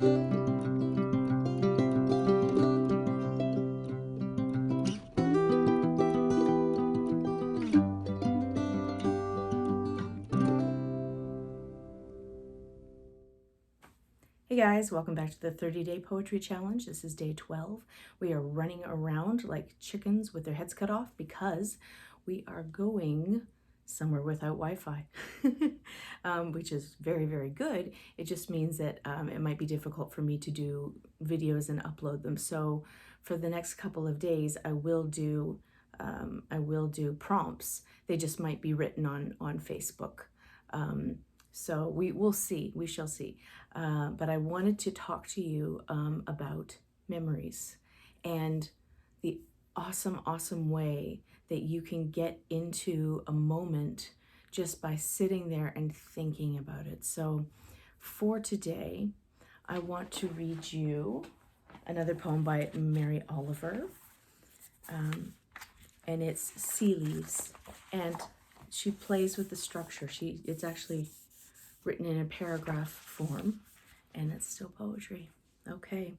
Hey guys, welcome back to the 30-day poetry challenge. This is day 12. We are running around like chickens with their heads cut off because we are going somewhere without Wi-Fi, which is very, very good. It just means that it might be difficult for me to do videos and upload them. So for the next couple of days, I will do prompts. They just might be written on Facebook. So we will see, we shall see. But I wanted to talk to you about memories and the awesome way that you can get into a moment just by sitting there and thinking about it. So for today, I want to read you another poem by Mary Oliver, and it's Sea Leaves. And she plays with the structure. It's actually written in a paragraph form, and it's still poetry. Okay.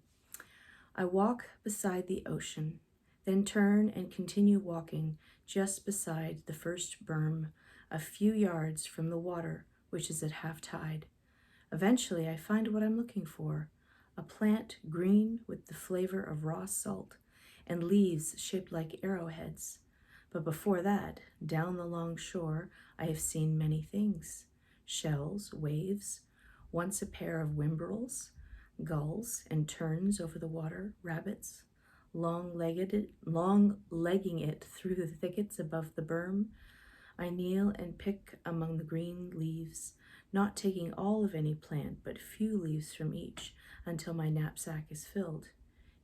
I walk beside the ocean, then turn and continue walking just beside the first berm, a few yards from the water, which is at half tide. Eventually, I find what I'm looking for, a plant green with the flavor of raw salt and leaves shaped like arrowheads. But before that, down the long shore, I have seen many things. Shells, waves, once a pair of whimbrels, gulls and terns over the water, rabbits, long-legging it through the thickets above the berm. I kneel and pick among the green leaves, not taking all of any plant, but few leaves from each, until my knapsack is filled.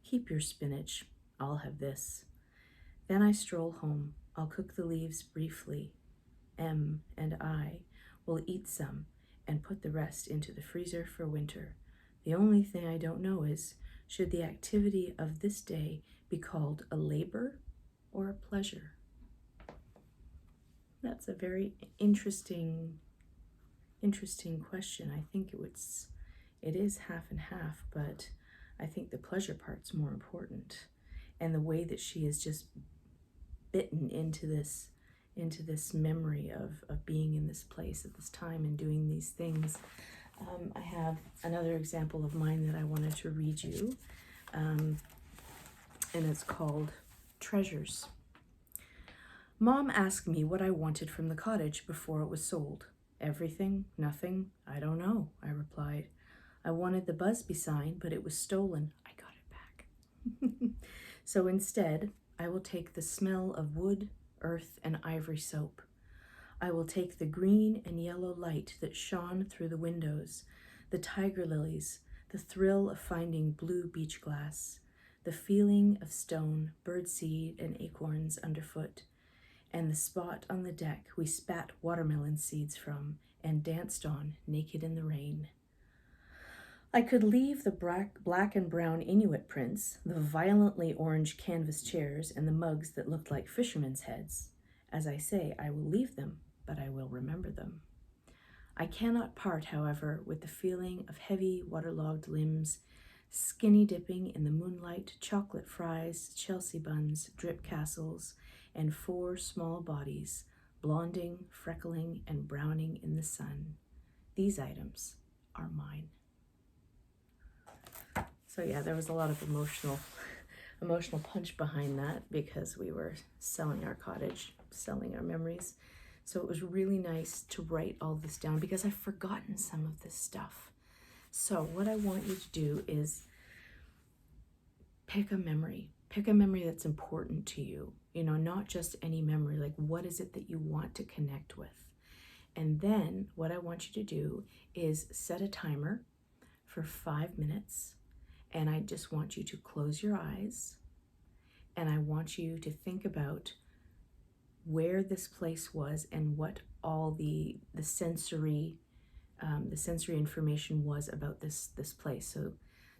Keep your spinach, I'll have this. Then I stroll home. I'll cook the leaves briefly. M and I will eat some and put the rest into the freezer for winter. The only thing I don't know is, should the activity of this day be called a labor or a pleasure? That's a very interesting question. I think it is half and half, but I think the pleasure part's more important. And the way that she is just bitten into this memory of being in this place at this time and doing these things. I have another example of mine that I wanted to read you, and it's called Treasures. Mom asked me what I wanted from the cottage before it was sold. Everything, nothing, I don't know, I replied. I wanted the Busby sign, but it was stolen. I got it back. So instead, I will take the smell of wood, earth, and ivory soap. I will take the green and yellow light that shone through the windows, the tiger lilies, the thrill of finding blue beach glass, the feeling of stone, birdseed, and acorns underfoot, and the spot on the deck we spat watermelon seeds from and danced on naked in the rain. I could leave the black and brown Inuit prints, the violently orange canvas chairs, and the mugs that looked like fishermen's heads. As I say, I will leave them, but I will remember them. I cannot part, however, with the feeling of heavy, waterlogged limbs, skinny dipping in the moonlight, chocolate fries, Chelsea buns, drip castles, and 4 small bodies, blonding, freckling, and browning in the sun. These items are mine. So yeah, there was a lot of emotional punch behind that because we were selling our cottage, selling our memories. So it was really nice to write all this down because I've forgotten some of this stuff. So what I want you to do is pick a memory that's important to you, not just any memory, like what is it that you want to connect with? And then what I want you to do is set a timer for 5 minutes. And I just want you to close your eyes, and I want you to think about where this place was and what all the sensory information was about this place. So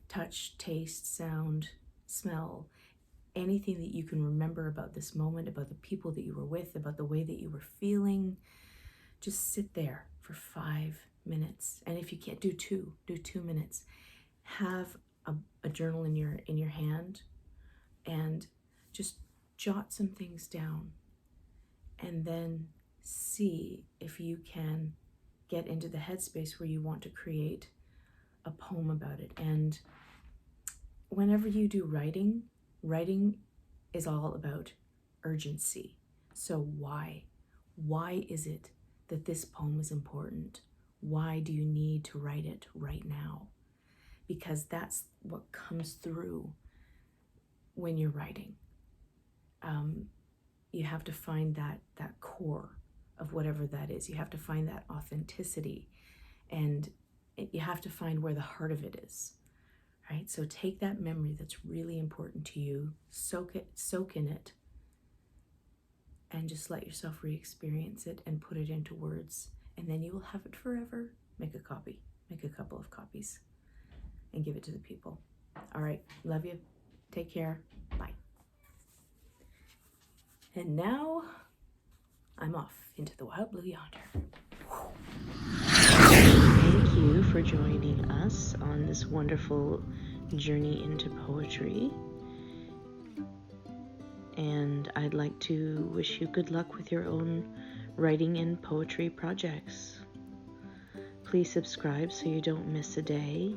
touch, taste, sound, smell, anything that you can remember about this moment, about the people that you were with, about the way that you were feeling. Just sit there for 5 minutes. And if you can't do 2, do 2 minutes. have a journal in your hand and just jot some things down, and then see if you can get into the headspace where you want to create a poem about it. And whenever you do writing, writing is all about urgency. So why is it that this poem is important? Why do you need to write it right now? Because that's what comes through when you're writing. You have to find that core of whatever that is. You have to find that authenticity, and you have to find where the heart of it is, right? So take that memory that's really important to you, soak in it, and just let yourself re-experience it and put it into words, and then you will have it forever. Make a copy, make a couple of copies, and give it to the people. All right, love you. Take care. Bye. And now I'm off into the wild blue yonder. Thank you for joining us on this wonderful journey into poetry. And I'd like to wish you good luck with your own writing and poetry projects. Please subscribe so you don't miss a day.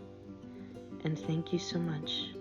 And thank you so much.